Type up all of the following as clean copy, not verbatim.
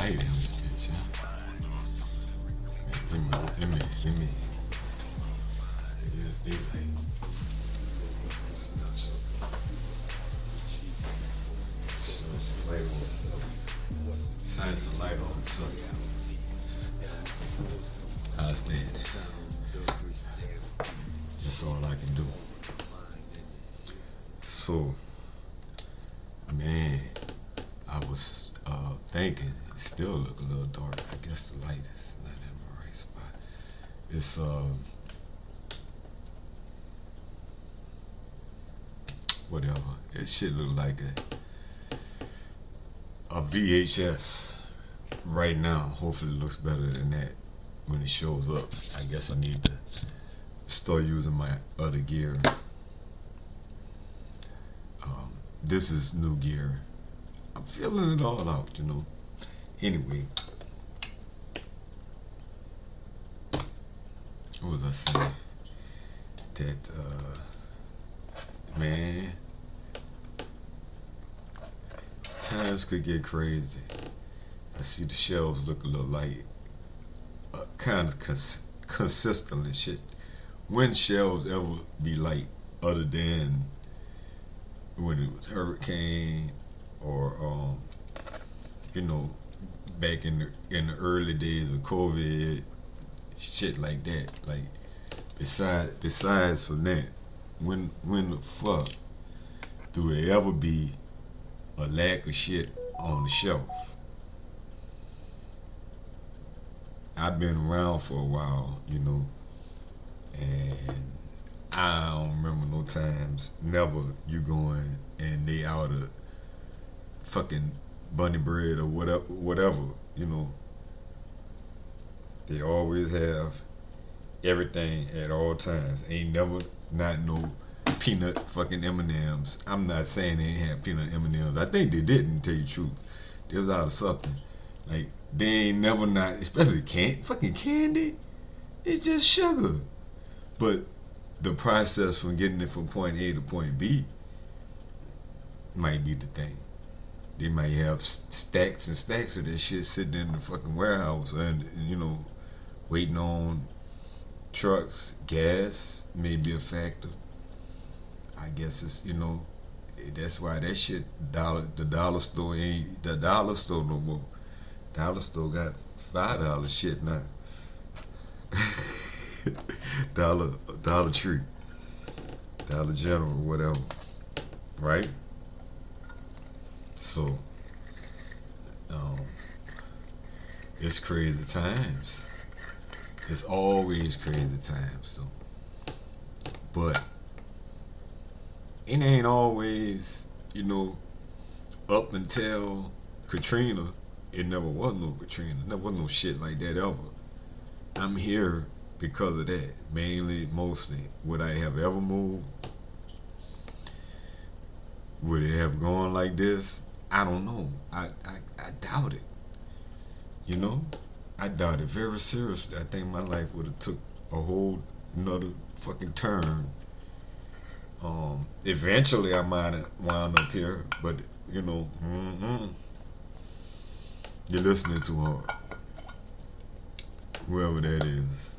light in this bitch, huh? Let me. Here's daylight. Shine some light on the sun. How's that? That's all I can do. So, man, I was thinking, it still look a little dark. I guess the light is not in the right spot. It's whatever. It shit look like a VHS right now. Hopefully it looks better than that when it shows up. I guess I need to start using my other gear. This is new gear. I'm feeling it all out, you know. Anyway, what was I saying? That man, times could get crazy. I see the shelves look a little light, kind of consistent and shit. When shelves ever be light, other than when it was hurricane or you know, back in the early days of COVID, shit like that. Like besides from that, when the fuck do it ever be a lack of shit on the shelf? I've been around for a while, you know, and I don't remember no times, never, you going and they out of fucking bunny bread or whatever, you know. They always have everything at all times. Ain't never not no peanut fucking M&Ms. I'm not saying they ain't have peanut M&Ms. I think they didn't, tell you the truth. They was out of something. Like, they ain't never not, especially fucking candy. It's just sugar. But the process from getting it from point A to point B might be the thing. They might have stacks and stacks of this shit sitting in the fucking warehouse and, you know, waiting on trucks. Gas may be a factor. I guess it's, you know, that's why that shit, the dollar store ain't the dollar store no more. Dollar store got $5 shit now. Dollar Tree, Dollar General, whatever, right? So, it's crazy times. It's always crazy times, though. But it ain't always, you know, up until Katrina. It never was no Katrina. Never was no shit like that ever. I'm here because of that. Mostly. Would I have ever moved? Would it have gone like this? I don't know. I doubt it. You know? I doubt it very seriously. I think my life would have took a whole another fucking turn. Eventually I might have wound up here, but you know, you're listening too hard. Whoever that is.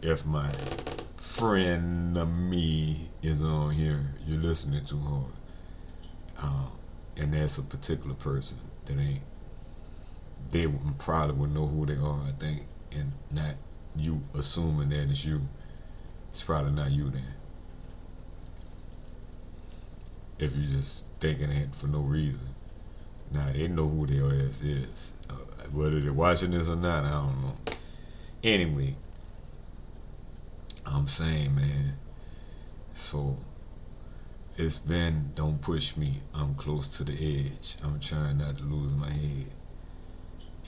If my friend me is on here, you're listening too hard. And that's a particular person that ain't. They probably would know who they are, I think, and not you assuming that it's you. It's probably not you then. If you're just thinking it for no reason. Nah, they know who their ass is. Whether they're watching this or not, I don't know. Anyway, I'm saying, man, so it's been, don't push me, I'm close to the edge. I'm trying not to lose my head.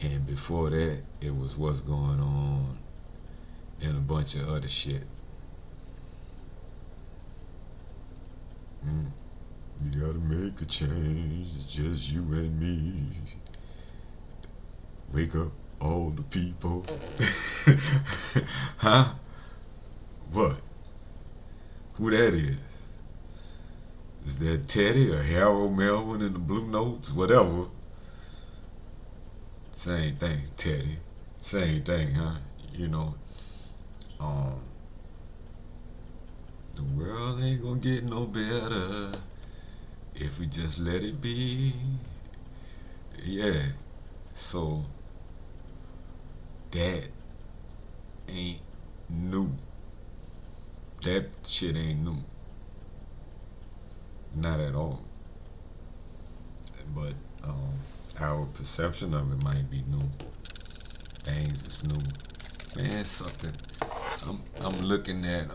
And before that, it was what's going on and a bunch of other shit. You gotta make a change, it's just you and me. Wake up all the people. Huh? What? Who that is? Is that Teddy or Harold Melvin in the Blue Notes? Whatever. Same thing, Teddy. Same thing, huh? You know, um, the world ain't gonna get no better if we just let it be. Yeah. So that ain't new. That shit ain't new. Not at all. But our perception of it might be new. Things is new. Man, something. I'm looking at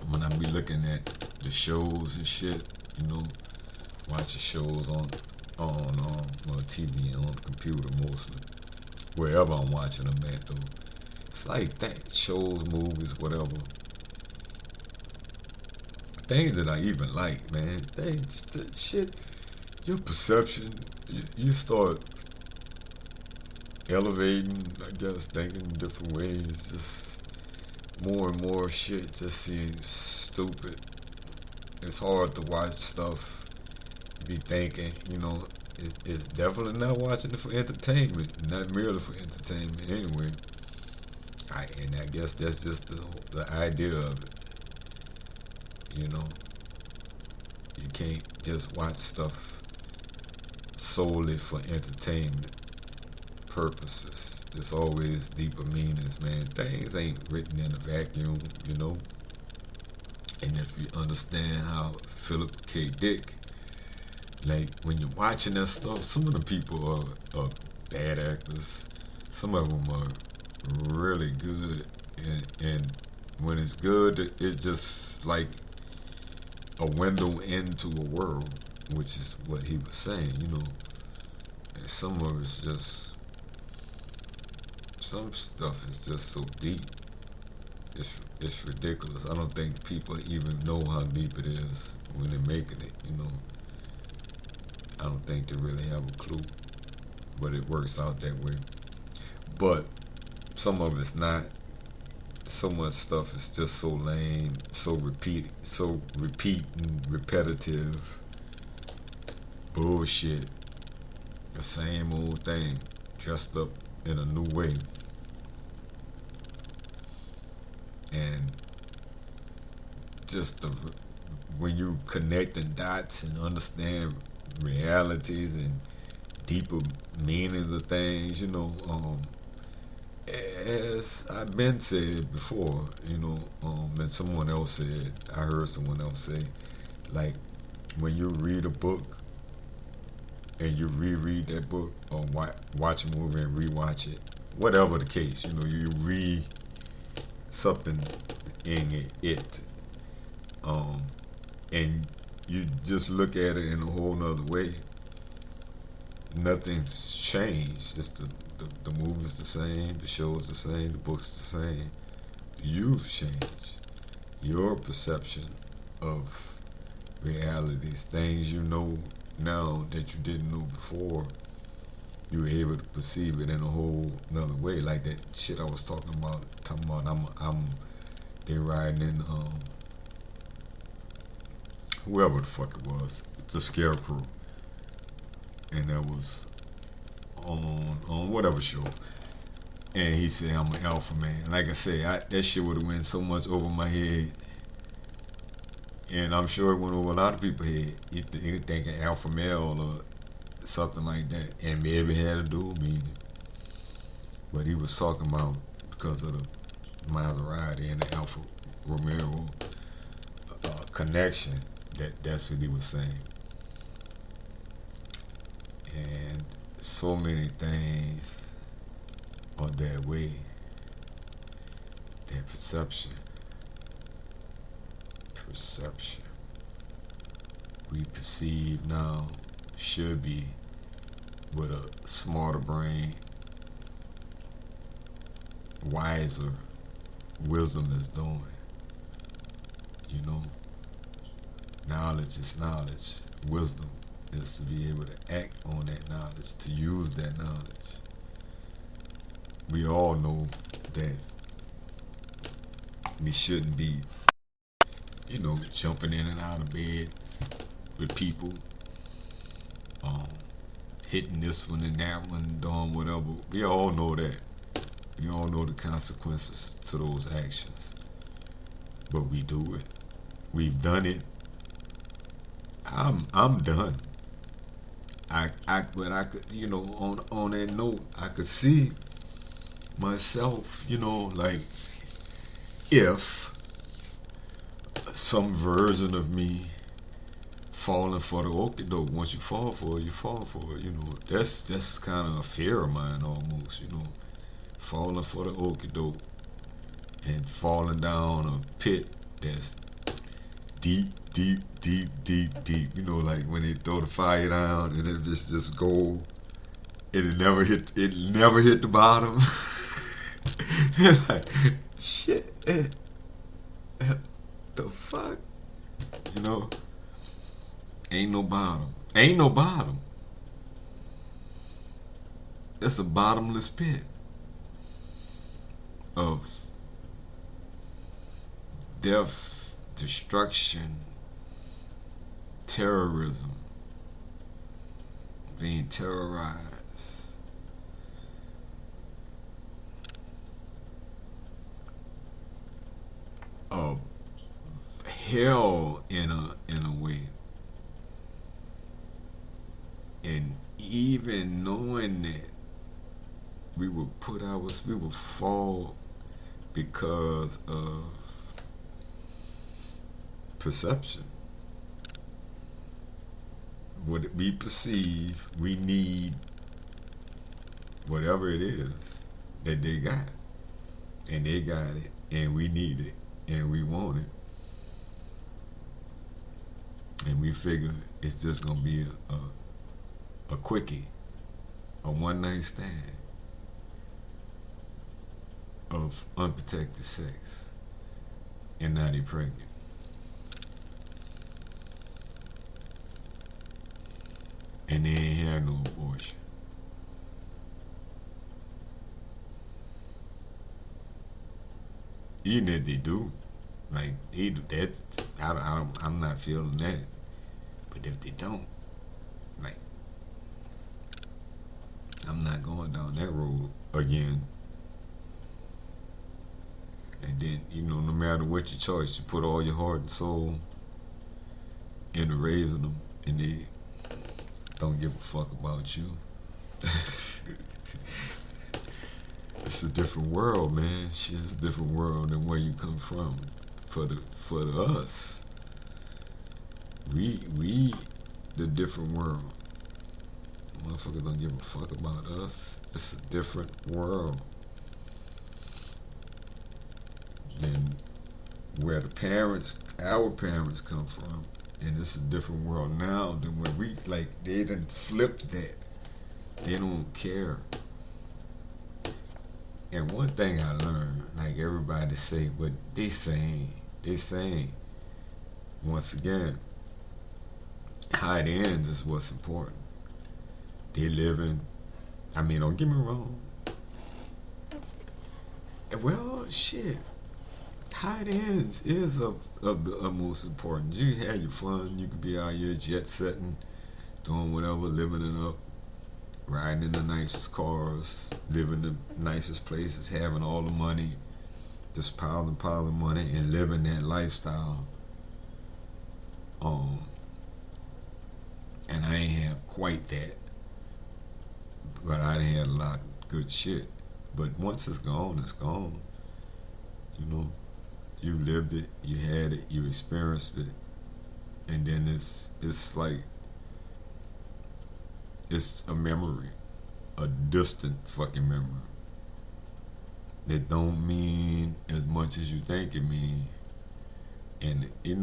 when I be looking at the shows and shit, you know, watching shows on well, TV on the computer mostly, wherever I'm watching them at though. It's like that shows, movies, whatever. Things that I even like, man. Things, that shit. Your perception, you start elevating, I guess, thinking different ways. Just more and more shit just seems stupid. It's hard to watch stuff, be thinking, you know, it's definitely not watching it for entertainment, not merely for entertainment anyway. And I guess that's just the idea of it, you know. You can't just watch stuff solely for entertainment purposes. There's always deeper meanings, man. Things ain't written in a vacuum, you know. And if you understand how Philip K. Dick, like when you're watching that stuff, some of the people are bad actors. Some of them are really good, and when it's good, it's just like a window into a world, which is what he was saying, you know. And some of it's just, some stuff is just so deep. It's ridiculous. I don't think people even know how deep it is when they're making it, you know. I don't think they really have a clue, but it works out that way. But some of it's not. So much stuff is just so lame, so repeating, repetitive bullshit. The same old thing, dressed up in a new way. And just when you connecting dots and understand realities and deeper meanings of things, you know, as I've been said before, you know, and someone else said, I heard someone else say, like when you read a book and you reread that book or watch a movie and rewatch it, whatever the case, you know, you read something in it, and you just look at it in a whole nother way. Nothing's changed. It's the movie's the same, the show's the same, the book's the same. You've changed. Your perception of realities, things you know now that you didn't know before, you were able to perceive it in a whole nother way. Like that shit I was talking about they riding in whoever the fuck it was, the Scarecrow, and that was on whatever show, and he said I'm an alpha man. Like I say, that shit would have went so much over my head, and I'm sure it went over a lot of people's head. You thinking alpha male or something like that, and maybe it had a dual meaning, but he was talking about because of the Maserati and the Alfa Romeo connection. That's what he was saying. And so many things are that way. Their perception. We perceive now should be with a smarter brain, wiser. Wisdom is doing. You know, knowledge is knowledge. Wisdom is to be able to act on that knowledge, to use that knowledge. We all know that we shouldn't be, you know, jumping in and out of bed with people, hitting this one and that one, doing whatever. We all know that. We all know the consequences to those actions. But we do it. We've done it. I'm done. But I could, on that note, I could see myself, like if some version of me falling for the okie doke. Once you fall for it, you fall for it. That's kind of a fear of mine almost. Falling for the okie doke and falling down a pit that's deep, deep, deep, deep, deep. Like when they throw the fire down and it just go, it never hit the bottom. Like shit, the fuck, ain't no bottom. It's a bottomless pit of death, destruction, terrorism, being terrorized. Hell in a way. And even knowing that we will fall because of perception. What we perceive, we need whatever it is that they got. And they got it, and we need it, and we want it. And we figure it's just gonna be a quickie, a one-night stand of unprotected sex, and now they pregnant. And they ain't had no abortion. Even if they do, like they do that, I'm not feeling that. But if they don't, like, I'm not going down that road again. And then, no matter what your choice, you put all your heart and soul into raising them, and they don't give a fuck about you. It's a different world, man. It's a different world than where you come from. For us, we the different world. Motherfuckers don't give a fuck about us. It's a different world than where our parents come from. And it's a different world now than where they done flipped that. They don't care. And one thing I learned, like everybody say, what they saying, once again, how it ends is what's important. They living, don't get me wrong. Well, shit. How it ends is of the utmost importance. You had your fun. You could be out here jet setting, doing whatever, living it up, riding in the nicest cars, living the nicest places, having all the money, just piling money and living that lifestyle. And I ain't have quite that, but I done had a lot of good shit. But once it's gone, it's gone. You lived it, you had it, you experienced it, and then it's like it's a memory, a distant fucking memory that don't mean as much as you think it mean. And it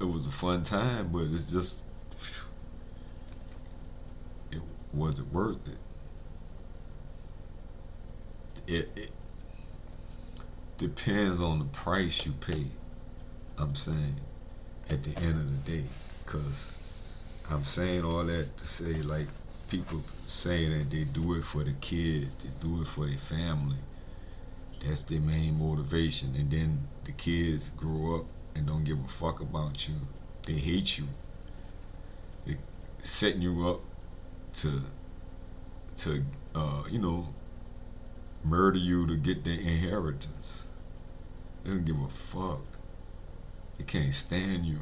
was a fun time, but it's just, it wasn't worth it. It depends on the price you pay, I'm saying, at the end of the day. Because I'm saying all that to say, like, people say that they do it for the kids, they do it for their family. That's their main motivation. And then the kids grow up and don't give a fuck about you. They hate you. They're setting you up to to murder you to get their inheritance. They don't give a fuck. They can't stand you.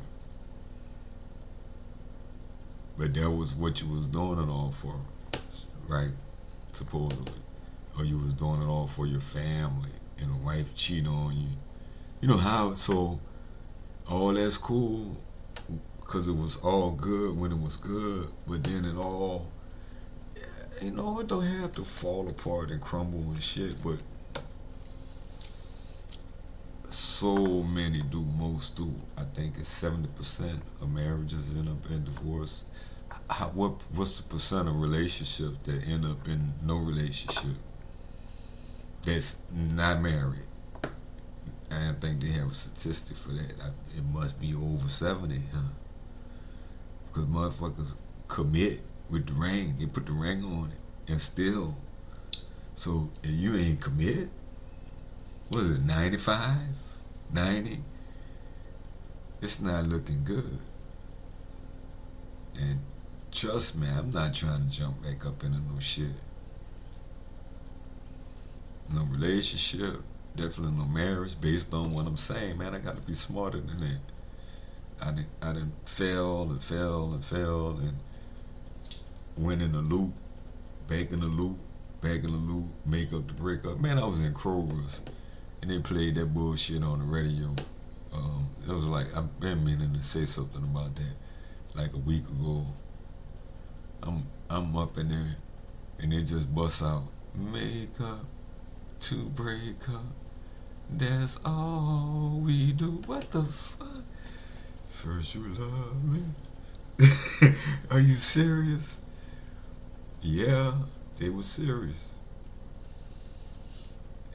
But that was what you was doing it all for, right? Supposedly. Or you was doing it all for your family and a wife cheat on you. You know how, so all that's cool because it was all good when it was good, but then it all, it don't have to fall apart and crumble and shit, but so many do, most do. I think it's 70% of marriages end up in divorce. What's the percent of relationships that end up in no relationship that's not married? I don't think they have a statistic for that. It must be over 70, huh? Because motherfuckers commit with the ring. They put the ring on it and still. So if you ain't commit, what is it, 95, 90? It's not looking good. And trust me, I'm not trying to jump back up into no shit. No relationship, definitely no marriage. Based on what I'm saying, man, I got to be smarter than that. I done failed and went in the loop, back in the loop, make up the break up. Man, I was in Kroger's and they played that bullshit on the radio. It was like, I've been meaning to say something about that like a week ago. I'm up in there and it just busts out, make up to break up, that's all we do. What the fuck? First you love me. Are you serious? Yeah, they were serious.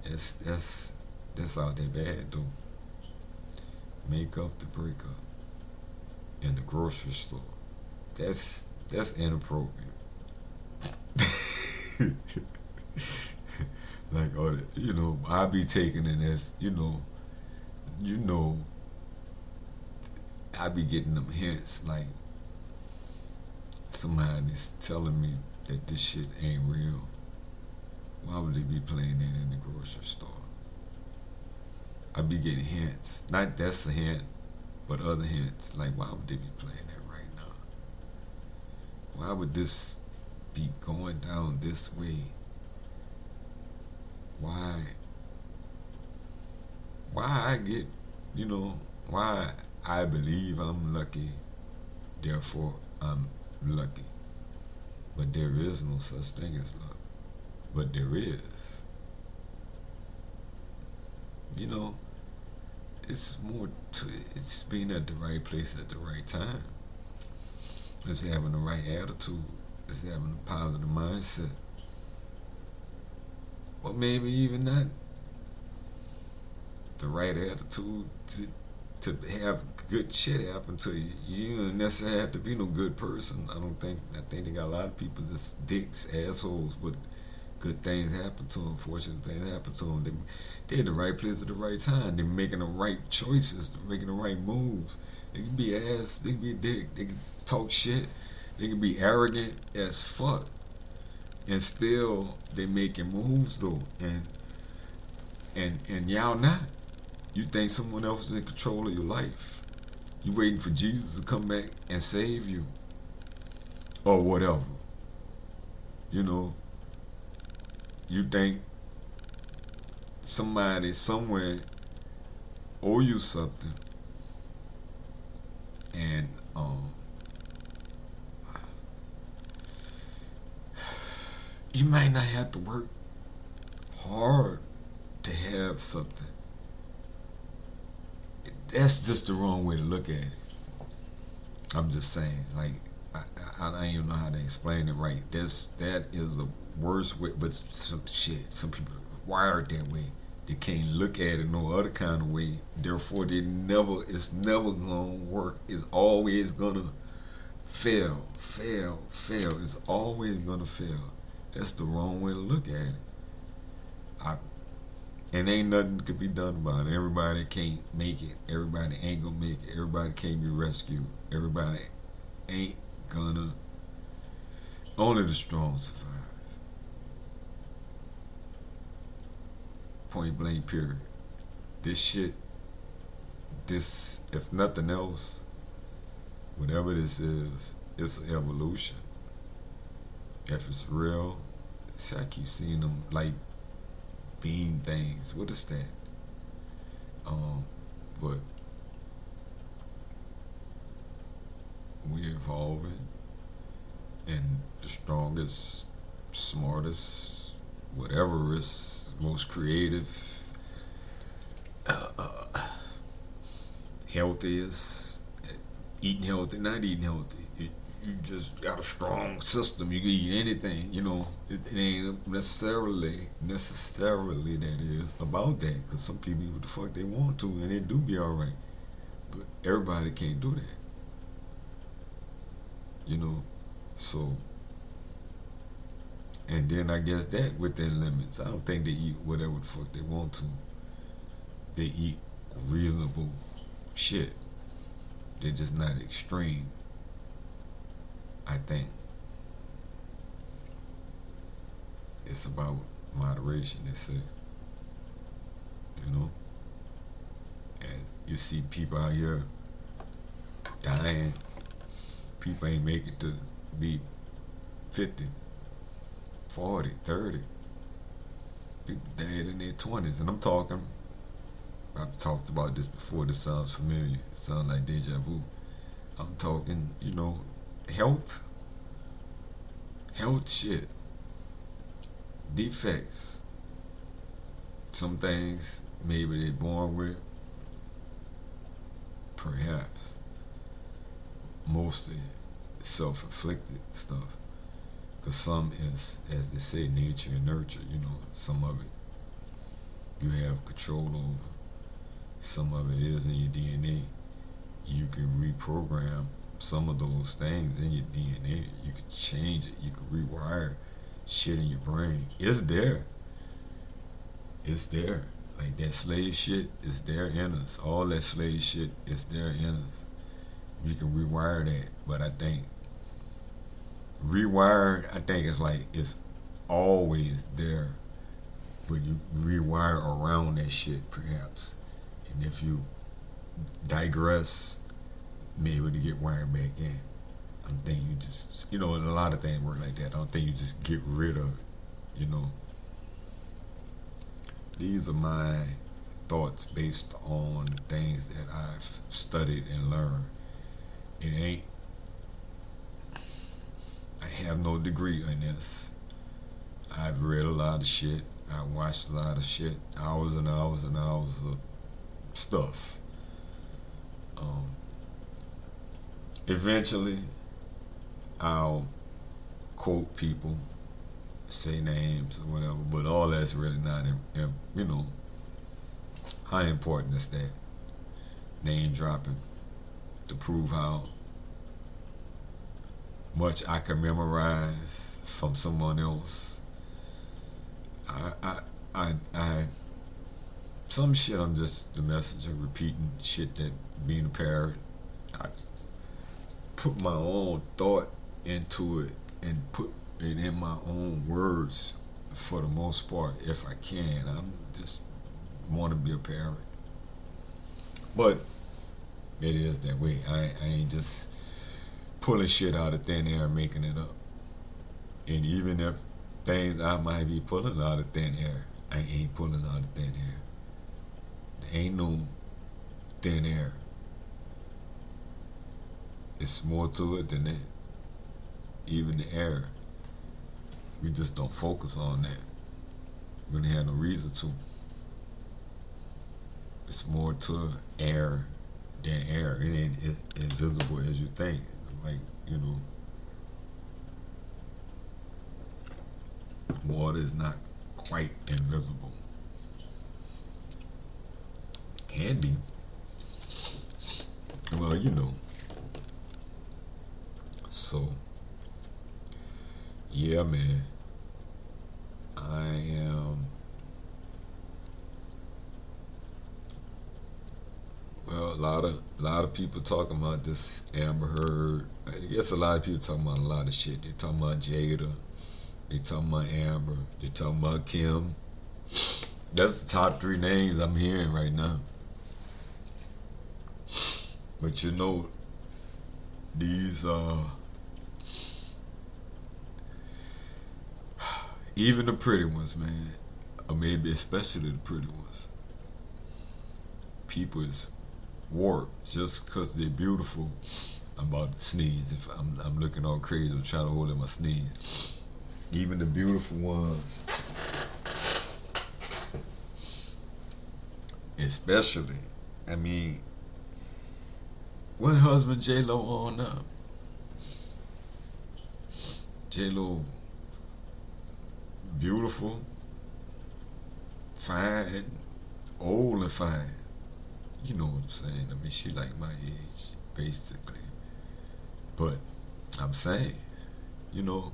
That's out there bad though. Make up to break up in the grocery store. That's inappropriate. Like, I be taking it as, I be getting them hints like somebody's telling me that this shit ain't real. Why would they be playing that in the grocery store? I be getting hints. Not that's a hint, but other hints. Like, why would they be playing that right now? Why would this be going down this way? Why I get, why I believe I'm lucky, therefore I'm lucky. But there is no such thing as luck. But there is. It's more to it. It's being at the right place at the right time. It's having the right attitude. It's having a positive mindset. Or maybe even not the right attitude to have good shit happen to you. You don't necessarily have to be no good person. I think they got a lot of people that's dicks, assholes, but good things happen to them, fortunate things happen to them. They're in the right place at the right time. They're making the right choices. They're making the right moves. They can be ass, they can be a dick, they can talk shit, they can be arrogant as fuck. And still they making moves though. And y'all not. You think someone else is in control of your life. You waiting for Jesus to come back and save you. Or whatever. You think somebody somewhere owe you something, and you might not have to work hard to have something. That's just the wrong way to look at it. I'm just saying, like, I don't even know how to explain it right. That is the worst way, but some people are wired that way. They can't look at it no other kind of way. Therefore, it's never gonna work. It's always gonna fail. It's always gonna fail. That's the wrong way to look at it. And ain't nothing could be done about it. Everybody can't make it. Everybody ain't gonna make it. Everybody can't be rescued. Everybody ain't gonna. Only the strong survive. Point blank period. This shit, this, if nothing else, whatever this is, it's evolution. If it's real, see, I keep seeing them like being things. What is that? But we're evolving, and the strongest, smartest, whatever is most creative, healthiest, eating healthy, not eating healthy. You just got a strong system. You can eat anything. It ain't necessarily that is about that. Because some people eat what the fuck they want to, and they do be all right. But everybody can't do that. So, and then I guess that within limits. I don't think they eat whatever the fuck they want to. They eat reasonable shit. They're just not extreme, I think. It's about moderation, they say. And you see people out here dying. People ain't make it to be 50, 40, 30. People died in their 20s. And I've talked about this before. This sounds familiar. It sounds like deja vu. I'm talking, health shit, defects. Some things maybe they're born with, perhaps. Mostly self-inflicted stuff. Because some is, as they say, nature and nurture. Some of it you have control over. Some of it is in your DNA. You can reprogram some of those things in your DNA. You can change it. You can rewire shit in your brain. It's there. It's there. Like that slave shit is there in us. All that slave shit is there in us. You can rewire that. But I think it's always there. But you rewire around that shit, perhaps. And if you digress, maybe to get wired back in. I don't think you just, a lot of things work like that. I don't think you just get rid of it, These are my thoughts based on things that I've studied and learned. I have no degree in this. I've read a lot of shit. I watched a lot of shit. Hours and hours and hours of stuff. Eventually, I'll quote people, say names or whatever, but all that's really not, how important is that? Name dropping to prove how much I can memorize from someone else. Some shit I'm just the messenger, repeating shit that being a parrot. I put my own thought into it and put it in my own words for the most part, if I can. I'm just want to be a parrot. But it is that way. I ain't just pulling shit out of thin air and making it up. And even if things I might be pulling out of thin air, I ain't pulling out of thin air. There ain't no thin air. It's more to it than that. Even the air. We just don't focus on that. We don't have no reason to. It's more to air than air. It ain't as invisible as you think. Like, water is not quite invisible. Can be. Well, So, yeah, man. I am. Well, a lot of people talking about this Amber Heard. I guess a lot of people talking about a lot of shit. They talking about Jada. They talking about Amber. They talking about Kim. That's the top 3 names I'm hearing right now. But you know, these even the pretty ones, man, or maybe especially the pretty ones, people is warped just because they're beautiful. I'm about to sneeze. If I'm looking all crazy, I'm trying to hold in my sneeze. Even the beautiful ones, especially. I mean, what husband J-Lo on now? J-Lo, beautiful, fine, old and fine. You know what I'm saying? I mean, she like my age, basically. But I'm saying, you know,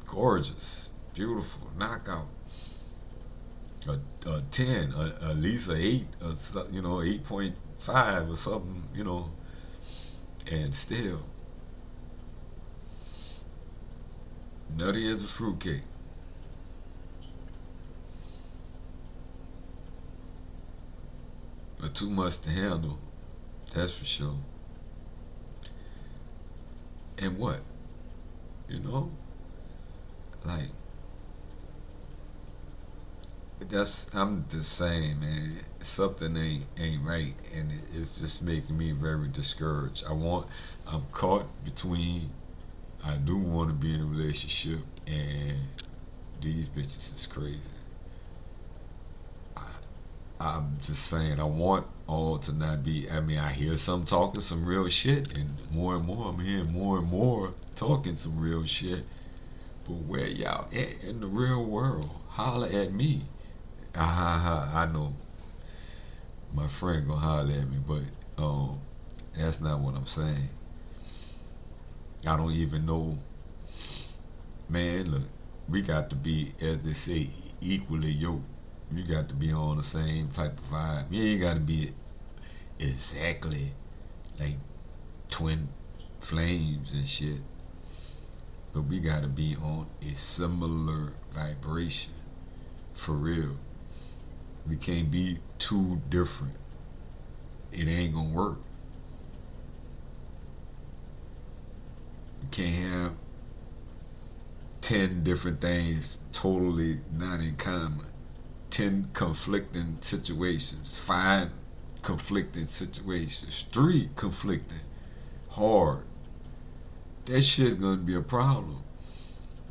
gorgeous, beautiful, knockout. A 10, at least a 8, you know, 8.5 or something, you know, and still nutty as a fruitcake. But too much to handle, that's for sure. And what? You know? Like, I'm just saying, man, something ain't right, and it's just making me very discouraged. I'm caught between. I do want to be in a relationship, and these bitches is crazy. I, I'm just saying, I want all to not be. I mean, I hear some talking some real shit, and more I'm hearing more and more talking some real shit. But where y'all at in the real world? Holler at me. I know my friend gonna holler at me, but that's not what I'm saying. I don't even know, man. Look, we got to be, as they say, equally yoked. You got to be on the same type of vibe. You ain't got to be exactly like twin flames and shit, but we got to be on a similar vibration, for real. We can't be too different. It ain't gonna work. You can't have 10 different things totally not in common. 10 conflicting situations, 5 conflicting situations, 3 conflicting. Hard. That shit's gonna be a problem.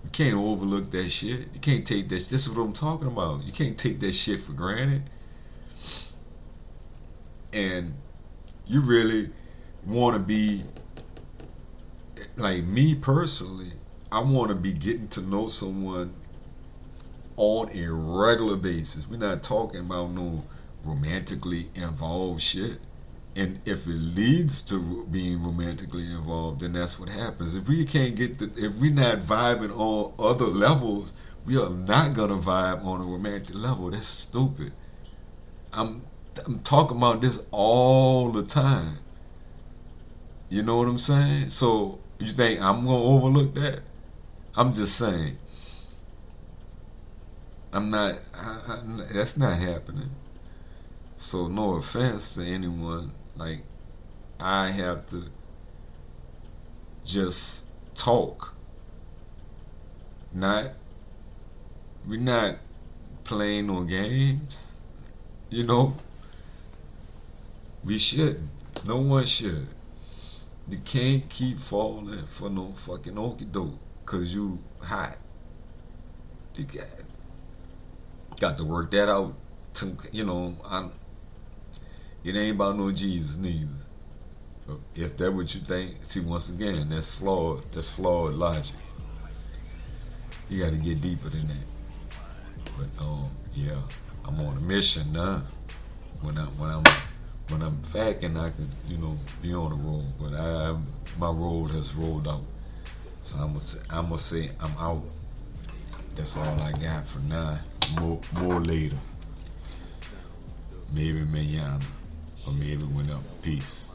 You can't overlook that shit. You can't take that. This is what I'm talking about. You can't take that shit for granted. And you really want to be, like me personally, I want to be getting to know someone on a regular basis. We're not talking about no romantically involved shit. And if it leads to being romantically involved, then that's what happens. If we can't if we're not vibing on other levels, we are not gonna vibe on a romantic level. That's stupid. I'm talking about this all the time. You know what I'm saying? So you think I'm gonna overlook that? I'm just saying. I'm not. That's not happening. So no offense to anyone. Like, I have to just talk. We're not playing no games. You know, we shouldn't. No one should. You can't keep falling for no fucking okie doke because you hot. You got to work that out. You know, it ain't about no Jesus neither. If that's what you think, see, once again, that's flawed. That's flawed logic. You got to get deeper than that. But yeah, I'm on a mission now. When I'm facking, I could, you know, be on the road. But my road has rolled out. So I'm gonna say I'm out. That's all I got for now. More later. Maybe manana, or maybe went up. Peace.